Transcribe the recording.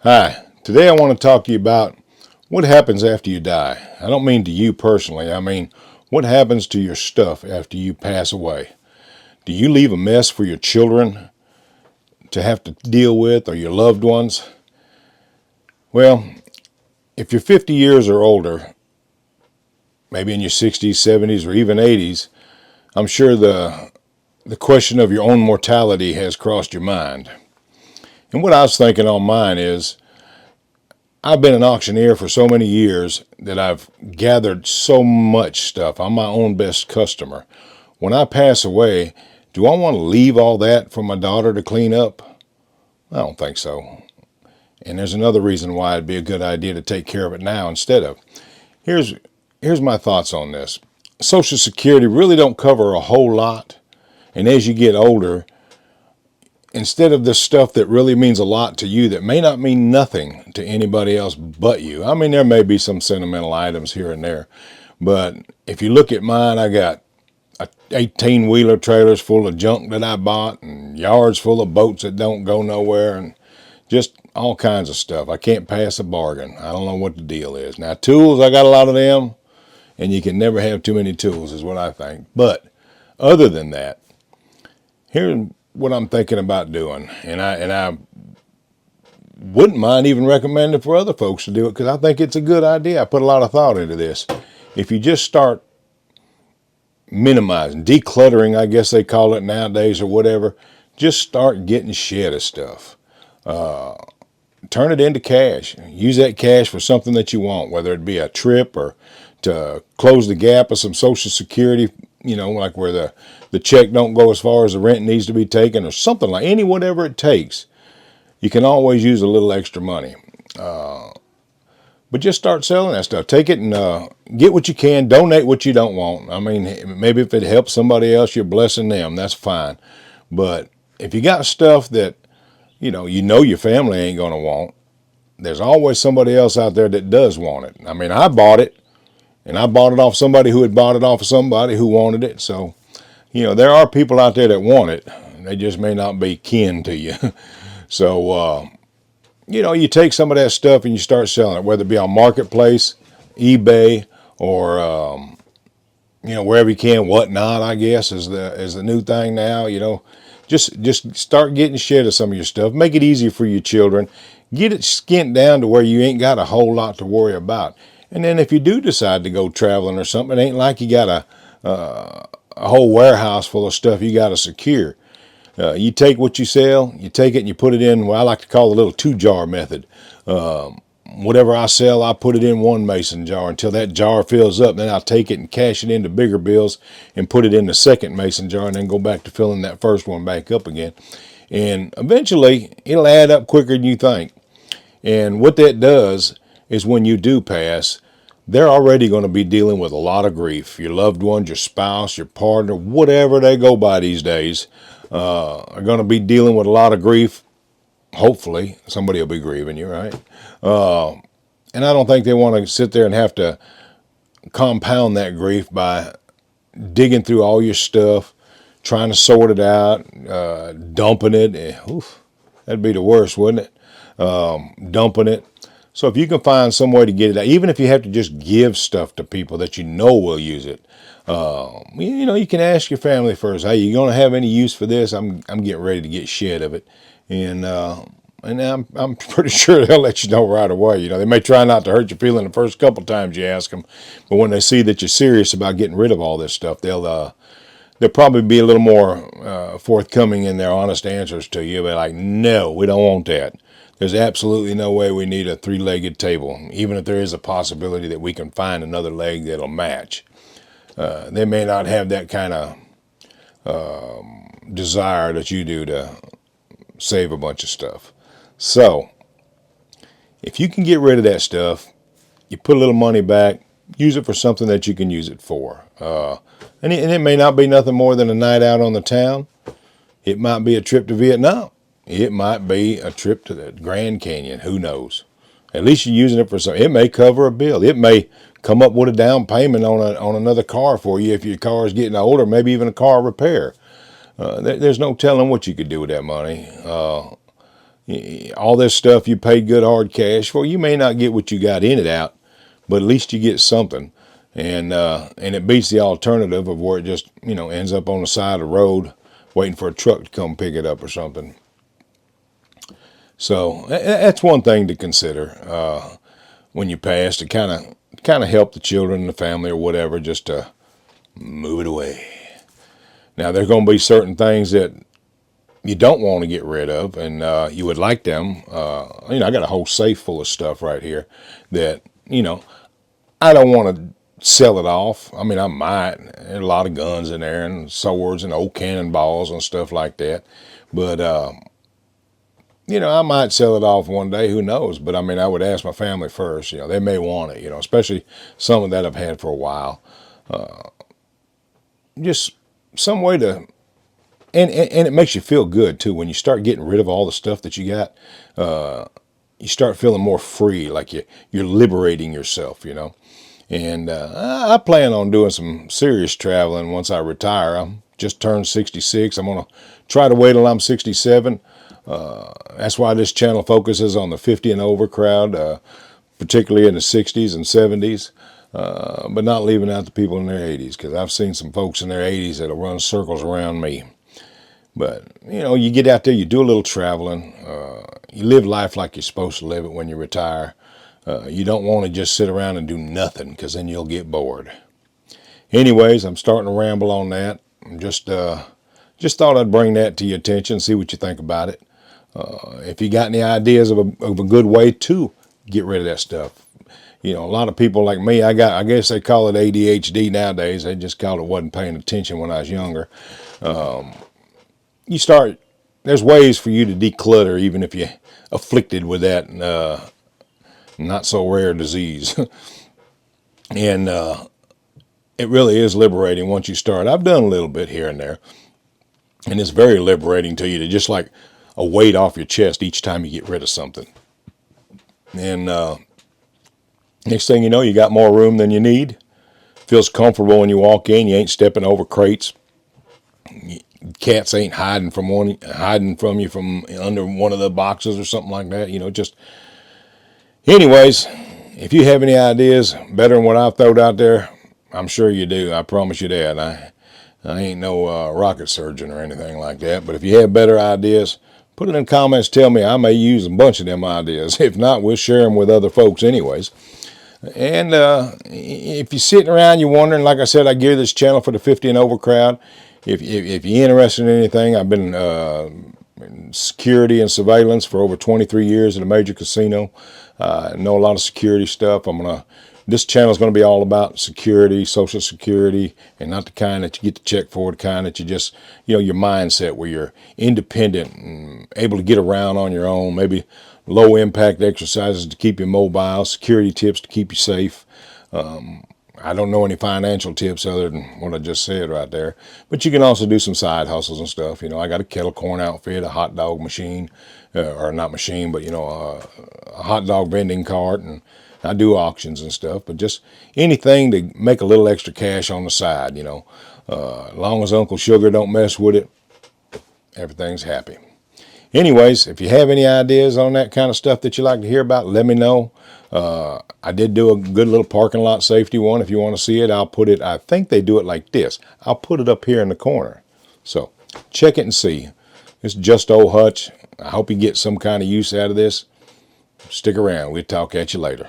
Hi, today I want to talk to you about what happens after you die. I don't mean to you personally, I mean what happens to your stuff after you pass away. Do you leave a mess for your children to have to deal with or your loved ones? Well, if you're 50 years or older, maybe in your 60s, 70s, or even 80s, I'm sure the question of your own mortality has crossed your mind. And what I was thinking on mine is, I've been an auctioneer for so many years that I've gathered so much stuff. I'm my own best customer. When I pass away, do I want to leave all that for my daughter to clean up? I don't think so. And there's another reason why it'd be a good idea to take care of it now instead of. Here's my thoughts on this. Social Security really don't cover a whole lot. And as you get older, instead of this stuff that really means a lot to you that may not mean nothing to anybody else but you. I mean, there may be some sentimental items here and there, but if you look at mine, I got 18-wheeler trailers full of junk that I bought and yards full of boats that don't go nowhere and just all kinds of stuff. I can't pass a bargain. I don't know what the deal is. Now, tools, I got a lot of them, and you can never have too many tools is what I think. But other than that, here's what I'm thinking about doing, and I wouldn't mind even recommending for other folks to do it because I think it's a good idea. I put a lot of thought into this. If you just start minimizing, decluttering, I guess they call it nowadays or whatever, just start getting shed of stuff. Turn it into cash. Use that cash for something that you want, whether it be a trip or to close the gap of some Social Security, like where the check don't go as far as the rent needs to be taken or something like whatever it takes. You can always use a little extra money. But just start selling that stuff. Take it and get what you can. Donate what you don't want. I mean, maybe if it helps somebody else, you're blessing them. That's fine. But if you got stuff that you know your family ain't going to want, there's always somebody else out there that does want it. I mean, I bought it, and I bought it off somebody who had bought it off of somebody who wanted it. So, there are people out there that want it. They just may not be kin to you. So, you take some of that stuff and you start selling it, whether it be on Marketplace, eBay, or wherever you can. Whatnot, I guess, is the new thing now. Just start getting shed of some of your stuff. Make it easier for your children. Get it skint down to where you ain't got a whole lot to worry about. And then if you do decide to go traveling or something, it ain't like you got a whole warehouse full of stuff you got to secure. You take what you sell, you take it and you put it in what I like to call the little 2-jar method. Whatever I sell, I put it in one mason jar until that jar fills up. Then I'll take it and cash it into bigger bills and put it in the second mason jar and then go back to filling that first one back up again. And eventually, it'll add up quicker than you think. And what that does is when you do pass, they're already going to be dealing with a lot of grief. Your loved ones, your spouse, your partner, whatever they go by these days, are going to be dealing with a lot of grief. Hopefully, somebody will be grieving you, right? And I don't think they want to sit there and have to compound that grief by digging through all your stuff, trying to sort it out, dumping it. Oof, that'd be the worst, wouldn't it? Dumping it. So if you can find some way to get it out, even if you have to just give stuff to people that you know will use it, you can ask your family first. Hey, you gonna have any use for this? I'm getting ready to get shed of it, and I'm pretty sure they'll let you know right away. They may try not to hurt your feeling the first couple times you ask them, but when they see that you're serious about getting rid of all this stuff, they'll probably be a little more forthcoming in their honest answers to you. They're like, no, we don't want that. There's absolutely no way we need a 3-legged table, even if there is a possibility that we can find another leg that'll match. They may not have that kind of desire that you do to save a bunch of stuff. So, if you can get rid of that stuff, you put a little money back, use it for something that you can use it for. And it may not be nothing more than a night out on the town. It might be a trip to Vietnam. It might be a trip to the Grand Canyon. Who knows? At least you're using it for something. It may cover a bill. It may come up with a down payment on another car for you if your car is getting older, maybe even a car repair. There's no telling what you could do with that money. All this stuff you paid good hard cash for, you may not get what you got in it out, but at least you get something. And it beats the alternative of where it just, ends up on the side of the road waiting for a truck to come pick it up or something. So that's one thing to consider when you pass, to kind of help the children and the family or whatever, just to move it away. Now, there's going to be certain things that you don't want to get rid of, and you would like them. I got a whole safe full of stuff right here that, I don't want to sell it off. I mean, I might. There's a lot of guns in there and swords and old cannonballs and stuff like that. But, I might sell it off one day. Who knows? But, I mean, I would ask my family first. They may want it, especially some of that I've had for a while. Just some way to... And it makes you feel good, too. When you start getting rid of all the stuff that you got, you start feeling more free, like you're liberating yourself, And I plan on doing some serious traveling once I retire. I'm just turned 66. I'm going to try to wait till I'm 67. That's why this channel focuses on the 50 and over crowd, particularly in the 60s and 70s. But not leaving out the people in their 80s, because I've seen some folks in their 80s that'll run circles around me. But, you get out there, you do a little traveling, you live life like you're supposed to live it when you retire. You don't want to just sit around and do nothing, because then you'll get bored. Anyways, I'm starting to ramble on that. I'm just thought I'd bring that to your attention, see what you think about it. If you got any ideas of a good way to get rid of that stuff. A lot of people like me, I guess they call it ADHD nowadays. They just called it wasn't paying attention when I was younger. There's ways for you to declutter, even if you're afflicted with that not so rare disease. And it really is liberating once you start. I've done a little bit here and there, and it's very liberating to you, to just like a weight off your chest each time you get rid of something. And next thing you know, you got more room than you need. Feels comfortable when you walk in. You ain't stepping over crates. Cats ain't hiding from you from under one of the boxes or something like that. Just... Anyways, if you have any ideas better than what I've thrown out there, I'm sure you do. I promise you that. I ain't no rocket surgeon or anything like that. But if you have better ideas, put it in the comments. Tell me. I may use a bunch of them ideas. If not, we'll share them with other folks anyways. And if you're sitting around, you're wondering, like I said, I gear this channel for the 50 and over crowd. If you're interested in anything, I've been in security and surveillance for over 23 years at a major casino. I know a lot of security stuff. This channel is going to be all about security, Social Security, and not the kind that you get to check for, the kind that you just, your mindset where you're independent and able to get around on your own, maybe low impact exercises to keep you mobile, security tips to keep you safe. I don't know any financial tips other than what I just said right there. But you can also do some side hustles and stuff. I got a kettle corn outfit, a hot dog machine, or not machine, but, a hot dog vending cart, and I do auctions and stuff. But just anything to make a little extra cash on the side, as long as Uncle Sugar don't mess with it, everything's happy. Anyways, if you have any ideas on that kind of stuff that you'd like to hear about, let me know. I did do a good little parking lot safety one. If you want to see it, I'll put it, I think they do it like this. I'll put it up here in the corner. So check it and see. It's just old Hutch. I hope you get some kind of use out of this. Stick around. We'll talk at you later.